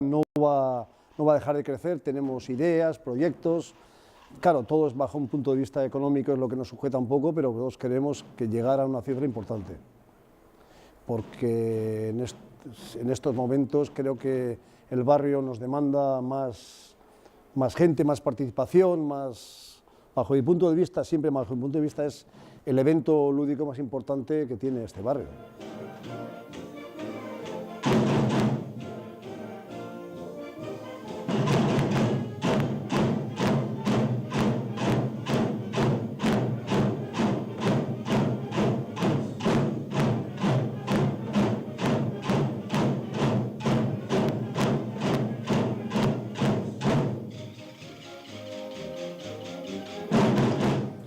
no va a dejar de crecer, tenemos ideas, proyectos. Claro, todo es bajo un punto de vista económico, es lo que nos sujeta un poco, pero todos queremos que llegar a una cifra importante. Porque en estos momentos creo que el barrio nos demanda más gente, más participación, bajo mi punto de vista, siempre bajo mi punto de vista, es el evento lúdico más importante que tiene este barrio.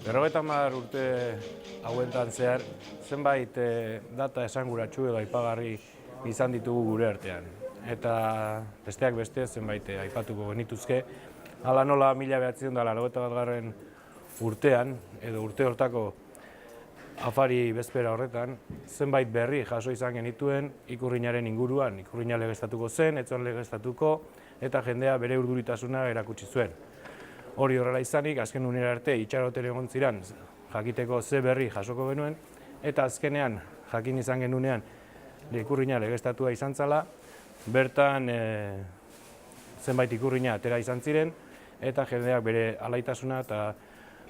Berrogeita urte hauetan zehar, zenbait data esanguratsu edo aipagarri izan ditugu gure artean. Eta besteak beste zenbait aipatuko genituzke. Hala nola 1981. Urtean, edo urte hortako afari bezpera horretan, zenbait berri jaso izan genituen ikurrinaren inguruan. Ikurrina legeztatuko zen, ez zuen legeztatuko, eta jendea bere urduritasuna erakutsi zuen. Hori horrela izanik, azken unera arte itxaroten egon ziren jakiteko ze berri jasoko genuen, eta azkenean jakin izan genunean ikurrina legeztatua izan zala, bertan zenbait ikurrina atera izan ziren, eta jendeak bere alaitasuna eta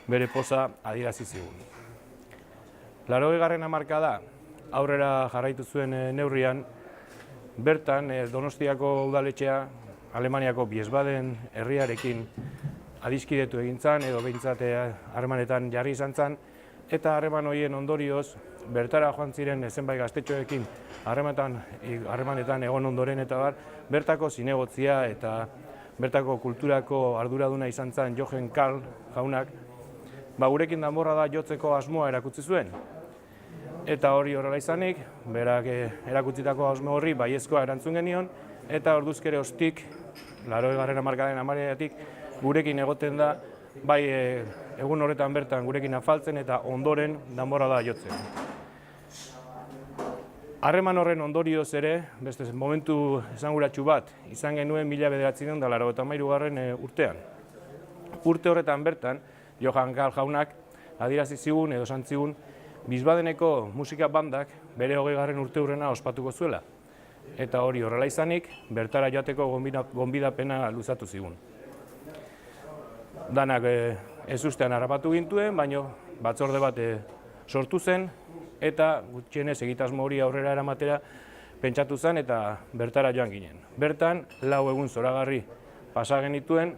bere poza adierazi zigun. 80. hamarkada aurrera jarraitu zuen neurrian, bertan Donostiako udaletxea Alemaniako Wiesbaden herriarekin adiskidetu egin zen, edo behintzat harremanetan jarri izan zen, eta harreman horien ondorioz, bertara joan ziren zenbait gaztetxoekin harremanetan egon ondoren eta bertako zinegotzia eta bertako kulturako arduraduna izan zen Jochen Karl jaunak, gurekin danborrada jotzeko asmoa erakutsi zuen. Eta hori horrela izanik, berak erakutsitako asmo horri baiezkoa erantzun genion, eta orduzkere ostik, 80. hamarkadaren amaretik, gurekin egoten da, bai egun horretan bertan gurekin afaltzen eta ondoren danborrada jotzen. Harreman horren ondorioz ere, beste momentu esanguratsu bat, izan genuen 1983. Urtean. Urte horretan bertan, Jochen Karl jaunak adierazi zigun edo esan zigun Wiesbadeneko musika bandak bere 20. urteurrena ospatuko zuela. Eta hori horrela izanik, bertara joateko gonbidapena luzatu zigun. Danak ez ustean harrapatu gintuen, baina batzorde bat sortu zen, eta gutxienez egitasmo hori aurrera eramatera pentsatu zen eta bertara joan ginen. Bertan, 4 egun zoragarri pasa genituen,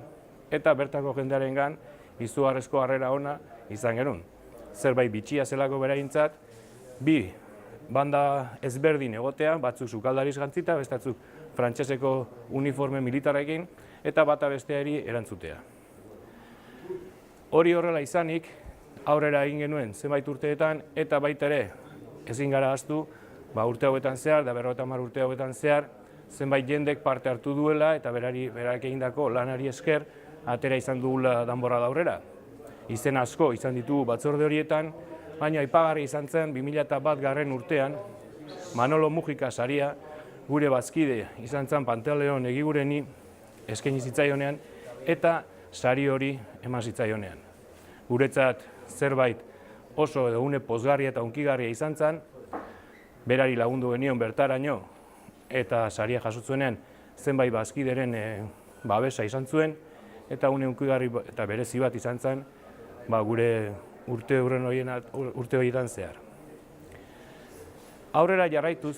eta bertako jendearengan izugarrizko harrera ona izan genuen. Zerbait bitxia zelako beraientzat, 2 banda ezberdin egotea, batzuk sukaldariz jantzita, bestatzuk frantseseko uniforme militarrekin, eta bata besteari erantzutea. Hori horrela izanik, aurrera egin genuen zenbait urteetan, eta baita ere ezin gara ahaztu, urte hauetan zehar, da 50 urte hauetan zehar, zenbait jendek parte hartu duela, eta berak egindako lanari esker, atera izan dugula danborrada aurrera. Izen asko izan ditugu batzorde horietan, baina aipagarri izan zen 2001. Urtean, Manolo Mujika saria, gure bazkide izan zen Pantaleon Egigureni eskaini zitzaionean, eta sari hori eman zitzaionean. Guretzat zerbait oso edo une pozgarria eta hunkigarria izan zen, berari lagundu genion bertaraino eta saria jasotzuenean zenbait bazkideren babesa izan zuen, eta une hunkigarri eta berezi bat izan zen gure urte horietan zehar. Aurrera jarraituz,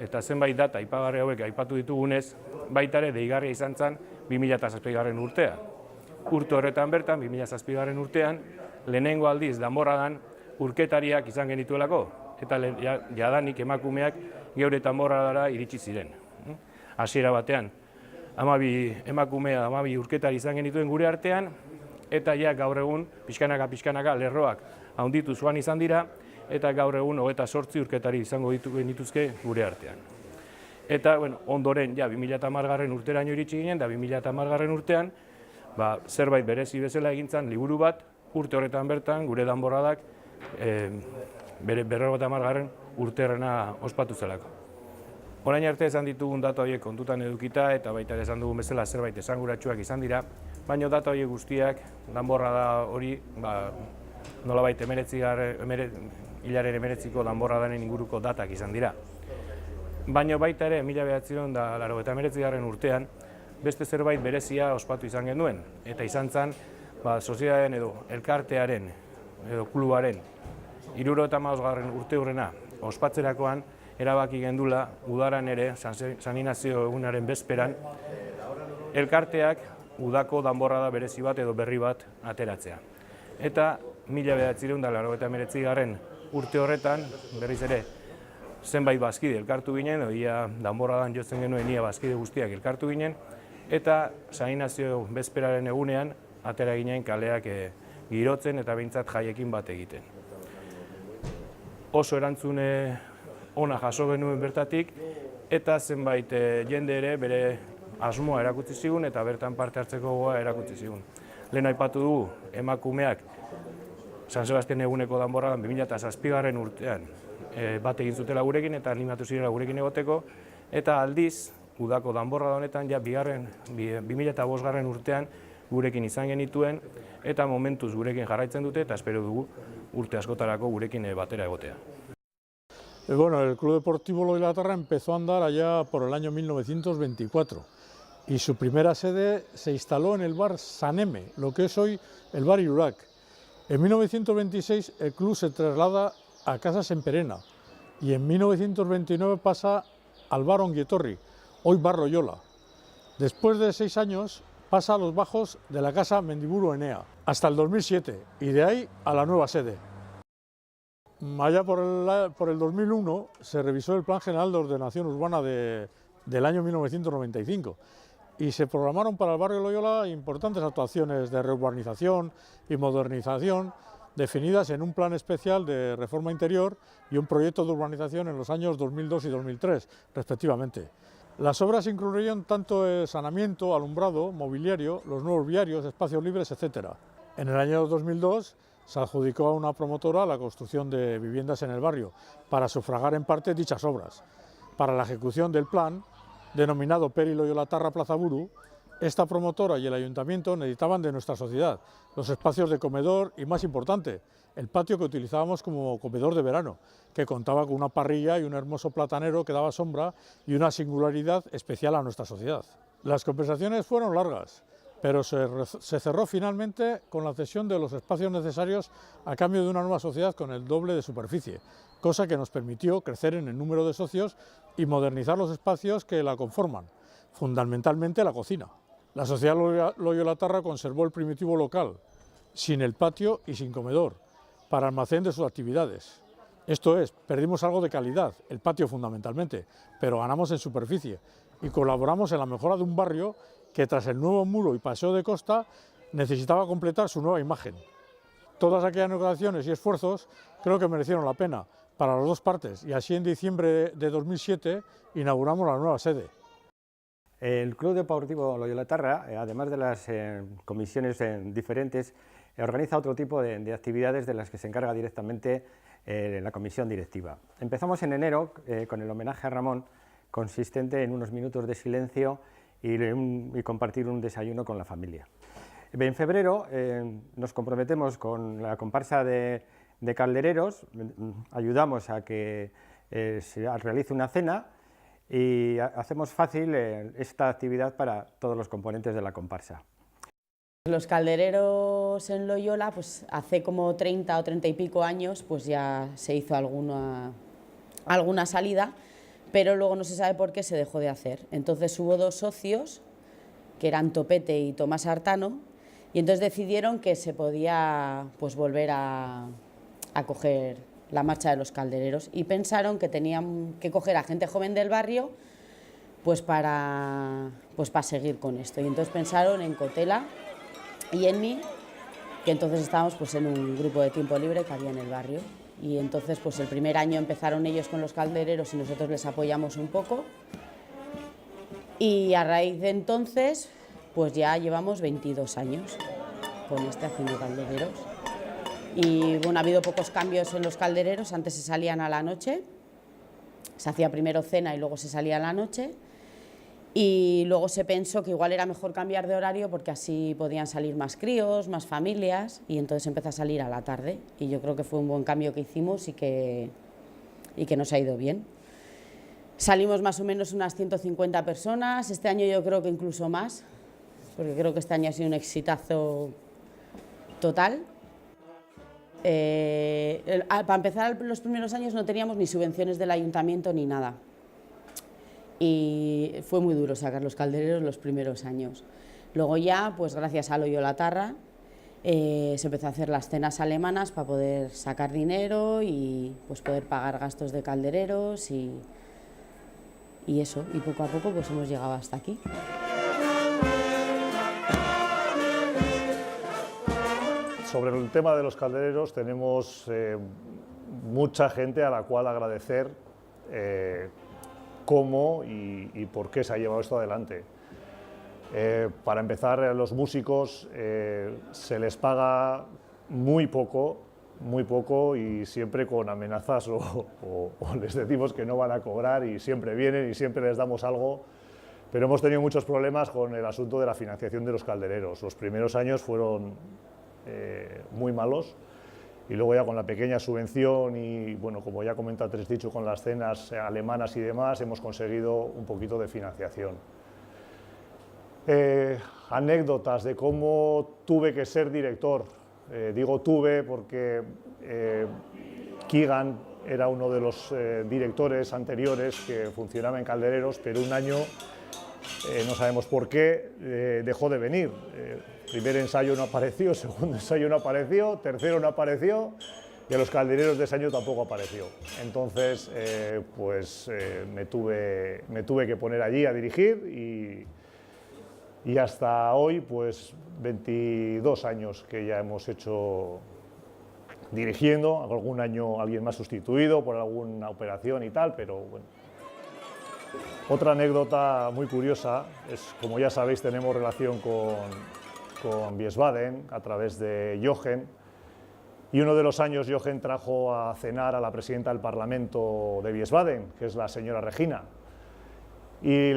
eta zenbait data aipagarri hauek aipatu ditugunez, baita ere deigarria izan zen 2007. Urtea. Urte horretan bertan, 2007. Urtean, lehenengo aldiz danborradan urketariak izan genituelako, eta jadanik emakumeak geure danborradara iritsi ziren. Hasiera batean, 12 emakume, 12 urketari izan genituen gure artean, eta gaur egun, pixkanaka lerroak handitu joan izan dira, eta gaur egun 28 urketari izango genituzke gure artean. Eta ondoren, 2010. Urteraino iritsi ginen, da 2010. Urtean, zerbait berezi bezala egintzan liburu bat, urte horretan bertan, gure danborradak, bere 50. urterrena ospatu zelako. Orain arte esan ditugun data horiek kontutan edukita eta baita ere esan dugun bezala zerbait esanguratsuak izan dira, baina data horiek guztiak danborrada hori nolabait hilaren 19ko danborradaren inguruko datak izan dira. Baina baita ere 1989 urtean beste zerbait berezia ospatu izan genuen, eta izan zen sozietatearen edo elkartearen edo klubaren 75. urteurrena ospatzerakoan erabaki gendula udaran ere, San Inazio egunaren bezperan, elkarteak udako danborrada berezi bat edo berri bat ateratzea. Eta 1989 urte horretan, berriz ere, zenbait bazkide elkartu ginen, ia danborradan jotzen genuen ia bazkide guztiak elkartu ginen, eta San Inazio bezperaren egunean atera ginen kaleak girotzen eta behintzat jaiekin bat egiten. Oso erantzune ona jaso genuen bertatik, eta zenbait jende ere bere asmoa erakutsi zigun eta bertan parte hartzeko gogoa erakutsi zigun. Lehen aipatu dugu emakumeak San Sebastian eguneko danborradan 2007. Urtean bat egin zutela gurekin eta animatu zirela gurekin egoteko, eta aldiz udako danborrada honetan ja 2005. Urtean gurekin izan genituen eta momentuz gurekin jarraitzen dute eta espero dugu urte askotarako gurekin batera egotea. Bueno, el Club Deportivo Loyola Latarra empezó a andar allá por el año 1924 y su primera sede se instaló en el bar Saneme, lo que es hoy el bar Irurac. En 1926 el club se traslada a Casa Semperena y en 1929 pasa al bar Onguietorri, hoy bar Loyola. Después de 6 años pasa a los bajos de la Casa Mendiburu Enea, hasta el 2007, y de ahí a la nueva sede. Allá por el 2001 se revisó el Plan General de Ordenación Urbana del año 1995 y se programaron para el barrio Loyola importantes actuaciones de reurbanización y modernización definidas en un plan especial de reforma interior y un proyecto de urbanización en los años 2002 y 2003, respectivamente. Las obras incluirían tanto el saneamiento, alumbrado, mobiliario, los nuevos viarios, espacios libres, etc. En el año 2002 se adjudicó a una promotora la construcción de viviendas en el barrio para sufragar en parte dichas obras. Para la ejecución del plan, denominado Peri Loyola Latarra Plaza Buru, esta promotora y el ayuntamiento necesitaban de nuestra sociedad los espacios de comedor y, más importante, el patio que utilizábamos como comedor de verano, que contaba con una parrilla y un hermoso platanero que daba sombra y una singularidad especial a nuestra sociedad. Las conversaciones fueron largas, pero se cerró finalmente con la cesión de los espacios necesarios a cambio de una nueva sociedad con el doble de superficie, cosa que nos permitió crecer en el número de socios y modernizar los espacios que la conforman, fundamentalmente la cocina. La sociedad Loyola Latarra conservó el primitivo local, sin el patio y sin comedor, para almacén de sus actividades. Esto es, perdimos algo de calidad, el patio fundamentalmente, pero ganamos en superficie y colaboramos en la mejora de un barrio que tras el nuevo muro y paseo de costa necesitaba completar su nueva imagen. Todas aquellas negociaciones y esfuerzos creo que merecieron la pena para las dos partes y así en diciembre de 2007 inauguramos la nueva sede. El Club Deportivo Loyola Latarra, además de las comisiones diferentes, organiza otro tipo de actividades de las que se encarga directamente la comisión directiva. Empezamos en enero con el homenaje a Ramón, consistente en unos minutos de silencio y compartir un desayuno con la familia. En febrero nos comprometemos con la comparsa de caldereros, ayudamos a que se realice una cena y hacemos fácil esta actividad para todos los componentes de la comparsa. Los caldereros en Loyola, pues hace como 30 o 30 y pico años, pues ya se hizo alguna salida, pero luego no se sabe por qué se dejó de hacer. Entonces hubo dos socios, que eran Topete y Tomás Artano, y entonces decidieron que se podía pues volver a coger la marcha de los caldereros y pensaron que tenían que coger a gente joven del barrio pues para seguir con esto. Y entonces pensaron en Cotela y en mí, que entonces estábamos pues en un grupo de tiempo libre que había en el barrio. Y entonces pues el primer año empezaron ellos con los caldereros y nosotros les apoyamos un poco. Y a raíz de entonces pues ya llevamos 22 años con haciendo caldereros. Y bueno, ha habido pocos cambios en los caldereros, antes se salían a la noche, se hacía primero cena y luego se salía a la noche. Y luego se pensó que igual era mejor cambiar de horario porque así podían salir más críos, más familias, y entonces empezó a salir a la tarde. Y yo creo que fue un buen cambio que hicimos y que nos ha ido bien. Salimos más o menos unas 150 personas, este año yo creo que incluso más, porque creo que este año ha sido un exitazo total. Para empezar, los primeros años no teníamos ni subvenciones del ayuntamiento ni nada. Y fue muy duro sacar los caldereros los primeros años. Luego ya, pues gracias a Loyola Tarra, se empezó a hacer las cenas alemanas para poder sacar dinero y pues poder pagar gastos de caldereros y eso, y poco a poco pues hemos llegado hasta aquí. Sobre el tema de los caldereros tenemos mucha gente a la cual agradecer cómo y por qué se ha llevado esto adelante. Para empezar, a los músicos se les paga muy poco y siempre con amenazas o les decimos que no van a cobrar y siempre vienen y siempre les damos algo, pero hemos tenido muchos problemas con el asunto de la financiación de los caldereros. Los primeros años fueron muy malos. Y luego ya con la pequeña subvención y, bueno, como ya comenta Tres Dicho, con las cenas alemanas y demás, hemos conseguido un poquito de financiación. Anécdotas de cómo tuve que ser director. Digo tuve porque Keegan era uno de los directores anteriores que funcionaba en Caldereros, pero un año, no sabemos por qué, dejó de venir. Primer ensayo no apareció, segundo ensayo no apareció, tercero no apareció y a los caldereros de ese año tampoco apareció. Entonces, me tuve que poner allí a dirigir y hasta hoy, pues 22 años que ya hemos hecho dirigiendo, algún año alguien más sustituido por alguna operación y tal, pero bueno. Otra anécdota muy curiosa es, como ya sabéis, tenemos relación con Wiesbaden a través de Jochen, y uno de los años Jochen trajo a cenar a la presidenta del Parlamento de Wiesbaden, que es la señora Regina, y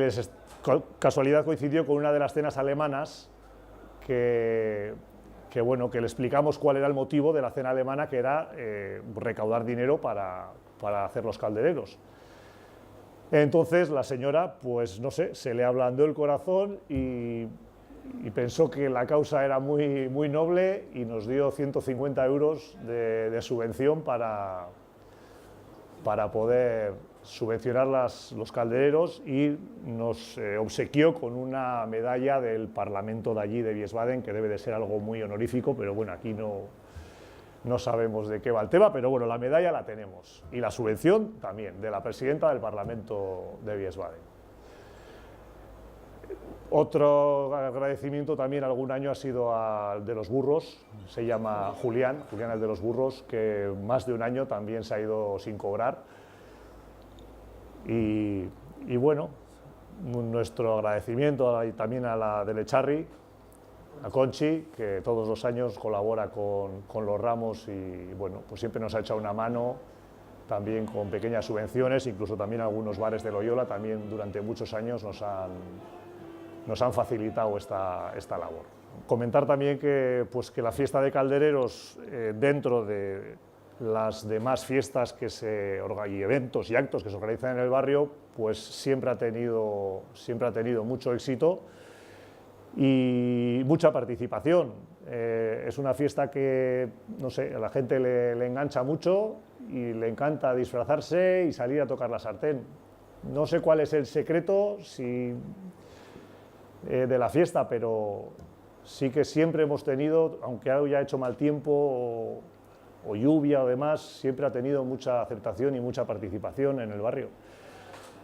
casualidad coincidió con una de las cenas alemanas que le explicamos cuál era el motivo de la cena alemana, que era recaudar dinero para hacer los caldereros. Entonces la señora, pues no sé, se le ablandó el corazón y pensó que la causa era muy noble y nos dio 150 euros de subvención para poder subvencionar los caldereros, y nos obsequió con una medalla del Parlamento de allí, de Wiesbaden, que debe de ser algo muy honorífico, pero bueno, aquí no sabemos de qué va el tema, pero bueno, la medalla la tenemos y la subvención también, de la presidenta del Parlamento de Wiesbaden. Otro agradecimiento también algún año ha sido al de los burros, se llama Julián el de los burros, que más de un año también se ha ido sin cobrar. Y bueno, nuestro agradecimiento también a la del Echarri, a Conchi, que todos los años colabora con los ramos y bueno, pues siempre nos ha echado una mano, también con pequeñas subvenciones, incluso también algunos bares de Loyola también durante muchos años nos han facilitado esta labor. Comentar también que la fiesta de caldereros, dentro de las demás fiestas y eventos y actos que se organizan en el barrio, pues siempre ha tenido mucho éxito y mucha participación. Es una fiesta que, no sé, a la gente le engancha mucho y le encanta disfrazarse y salir a tocar la sartén. No sé cuál es el secreto de la fiesta, pero sí que siempre hemos tenido, aunque haya hecho mal tiempo o lluvia o demás, siempre ha tenido mucha aceptación y mucha participación en el barrio.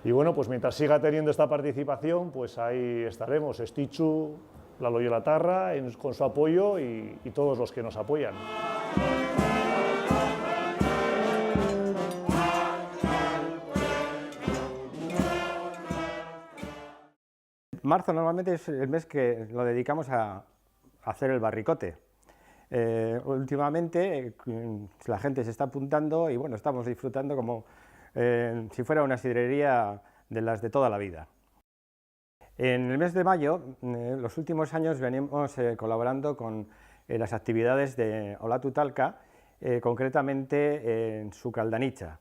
Y bueno, pues mientras siga teniendo esta participación, pues ahí estaremos, Estichu, la Loyola Tarra, con su apoyo y todos los que nos apoyan. Marzo normalmente es el mes que lo dedicamos a hacer el barricote. Últimamente la gente se está apuntando y bueno, estamos disfrutando como si fuera una sidrería de las de toda la vida. En el mes de mayo, los últimos años venimos colaborando con las actividades de Olatu Talka, concretamente en Sukaldanicha.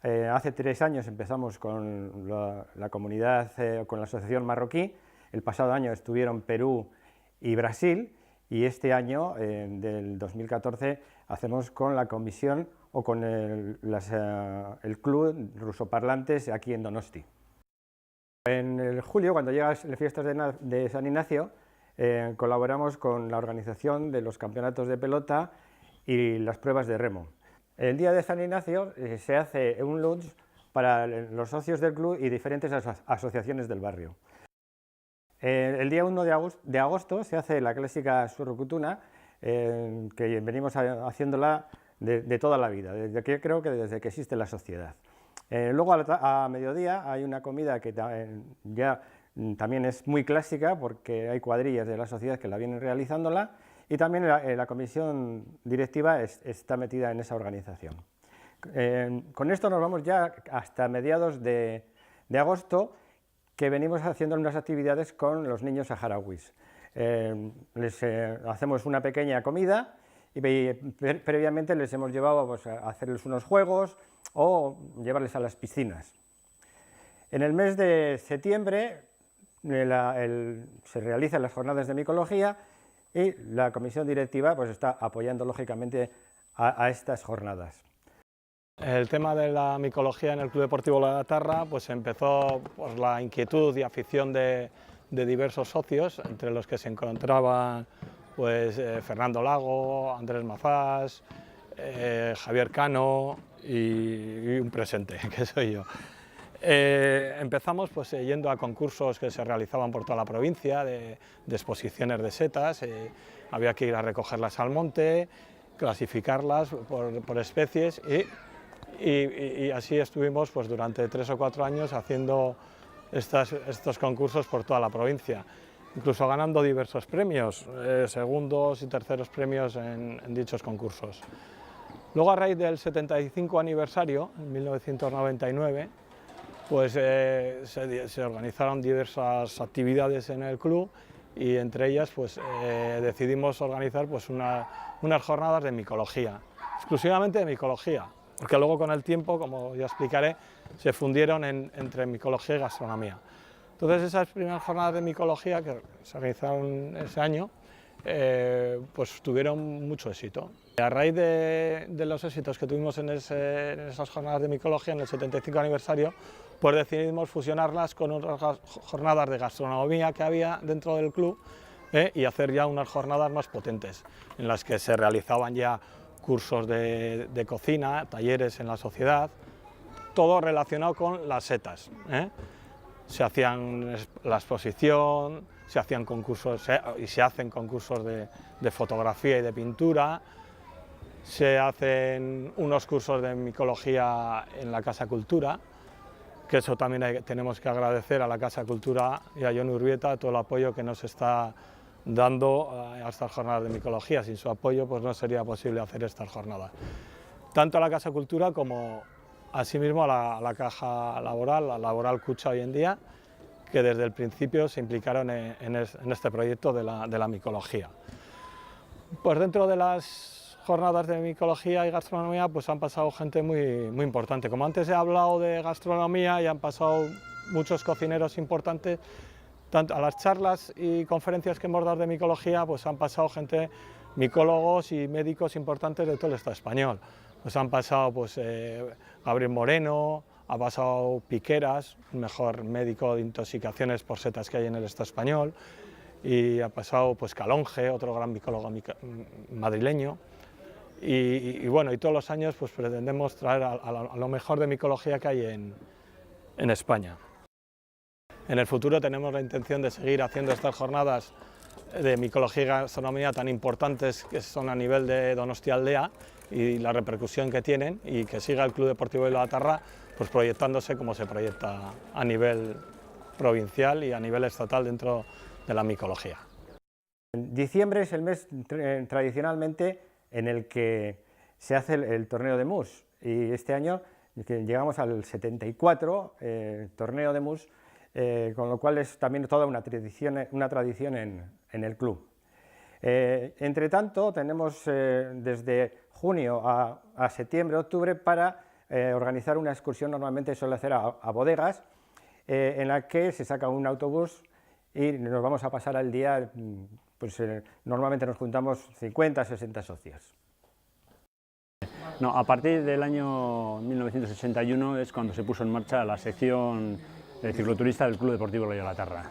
Hace 3 años empezamos con la comunidad, con la asociación marroquí. El pasado año estuvieron Perú y Brasil, y este año, del 2014, hacemos con la comisión o con el club rusoparlantes aquí en Donosti. En el julio, cuando llegan las fiestas de San Ignacio, colaboramos con la organización de los campeonatos de pelota y las pruebas de remo. El día de San Ignacio se hace un lunch para los socios del club y diferentes asociaciones del barrio. El día 1 de agosto se hace la clásica surrukutuna, que venimos haciéndola de toda la vida, creo que desde que existe la sociedad. Luego a mediodía hay una comida que ya también es muy clásica, porque hay cuadrillas de la sociedad que la vienen realizándola, y también la comisión directiva está metida en esa organización. Con esto nos vamos ya hasta mediados de agosto, que venimos haciendo unas actividades con los niños saharauis. Les hacemos una pequeña comida y previamente les hemos llevado pues, a hacerles unos juegos o llevarles a las piscinas. En el mes de septiembre se realizan las jornadas de micología y la comisión directiva pues, está apoyando lógicamente a estas jornadas. El tema de la micología en el Club Deportivo Olatarra pues empezó por la inquietud y afición de diversos socios, entre los que se encontraban pues, Fernando Lago, Andrés Mazás, Javier Cano y un presente, que soy yo. Empezamos pues, yendo a concursos que se realizaban por toda la provincia, de exposiciones de setas. Había que ir a recogerlas al monte, clasificarlas por especies y así estuvimos pues, durante 3 o 4 años haciendo estos concursos por toda la provincia, incluso ganando diversos premios, segundos y terceros premios en dichos concursos. Luego, a raíz del 75 aniversario, en 1999, pues se organizaron diversas actividades en el club y entre ellas pues, decidimos organizar pues, unas jornadas de micología, exclusivamente de micología, porque luego con el tiempo, como ya explicaré, se fundieron entre micología y gastronomía. Entonces esas primeras jornadas de micología que se organizaron ese año, pues tuvieron mucho éxito. A raíz de los éxitos que tuvimos en esas jornadas de micología, en el 75 aniversario, pues decidimos fusionarlas con otras jornadas de gastronomía que había dentro del club y hacer ya unas jornadas más potentes, en las que se realizaban ya cursos de cocina, talleres en la sociedad, todo relacionado con las setas. Se hacían la exposición, se hacían concursos y se hacen concursos de fotografía y de pintura, se hacen unos cursos de micología en la Casa Cultura, que eso también tenemos que agradecer a la Casa Cultura y a Jon Urbieta todo el apoyo que nos está dando a estas jornadas de micología. Sin su apoyo pues no sería posible hacer estas jornadas. Tanto a la Casa Cultura como asimismo a la Caja Laboral, la Laboral Cucha hoy en día, que desde el principio se implicaron en este proyecto de la micología. Pues dentro de las jornadas de micología y gastronomía pues han pasado gente muy importante. Como antes he hablado de gastronomía y han pasado muchos cocineros importantes, tanto a las charlas y conferencias que hemos dado de micología pues han pasado gente, micólogos y médicos importantes de todo el Estado español. Pues han pasado pues, Gabriel Moreno, ha pasado Piqueras, el mejor médico de intoxicaciones por setas que hay en el Estado español, y ha pasado pues, Calonge, otro gran micólogo madrileño. Y bueno, y todos los años pues, pretendemos traer a lo mejor de micología que hay en España. En el futuro tenemos la intención de seguir haciendo estas jornadas de micología y gastronomía tan importantes que son a nivel de Donostialdea y la repercusión que tienen, y que siga el Club Deportivo Olatarra pues proyectándose como se proyecta a nivel provincial y a nivel estatal dentro de la micología. Diciembre es el mes tradicionalmente en el que se hace el torneo de mus, y este año que llegamos al 74, torneo de mus, con lo cual es también toda una tradición en el club. Entre tanto, tenemos desde junio a septiembre, octubre, para organizar una excursión, normalmente suele hacer a bodegas, en la que se saca un autobús y nos vamos a pasar al día, pues normalmente nos juntamos 50, 60 socios. No, a partir del año 1981 es cuando se puso en marcha la sección de cicloturista del Club Deportivo Loyola-Tarra.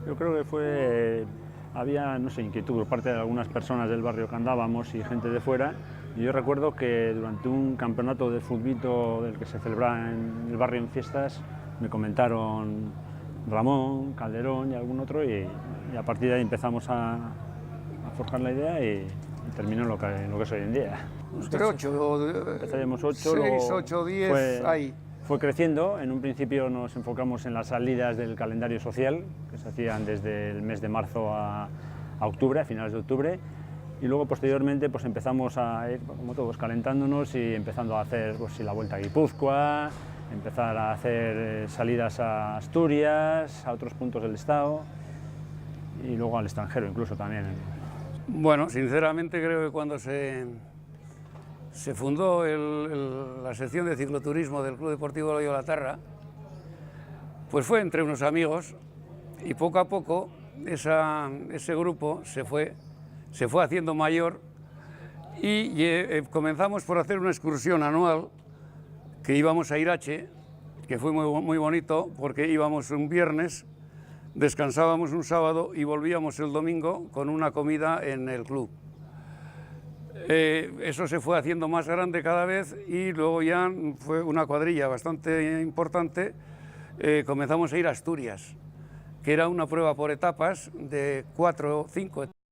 Yo creo que había, no sé, inquietud por parte de algunas personas del barrio que andábamos y gente de fuera. Y yo recuerdo que durante un campeonato de fútbol del que se celebraba en el barrio en fiestas, me comentaron Ramón, Calderón y algún otro, y a partir de ahí empezamos a forjar la idea y terminó en lo que es hoy en día. Entre 8, Empezaremos 8, 6, 8, 10, ahí. Fue creciendo. En un principio nos enfocamos en las salidas del calendario social, que se hacían desde el mes de marzo a octubre, a finales de octubre, y luego posteriormente pues empezamos a ir, como todos, calentándonos y empezando a hacer pues, la vuelta a Guipúzcoa, empezar a hacer salidas a Asturias, a otros puntos del estado y luego al extranjero incluso también. Bueno, sinceramente creo que cuando se fundó la sección de cicloturismo del Club Deportivo Loyola-Tarra, pues fue entre unos amigos y poco a poco ese grupo se fue haciendo mayor y comenzamos por hacer una excursión anual que íbamos a Irache, que fue muy bonito porque íbamos un viernes, descansábamos un sábado y volvíamos el domingo con una comida en el club. Eso se fue haciendo más grande cada vez y luego ya fue una cuadrilla bastante importante. Comenzamos a ir a Asturias, que era una prueba por etapas de 4 o 5 etapas.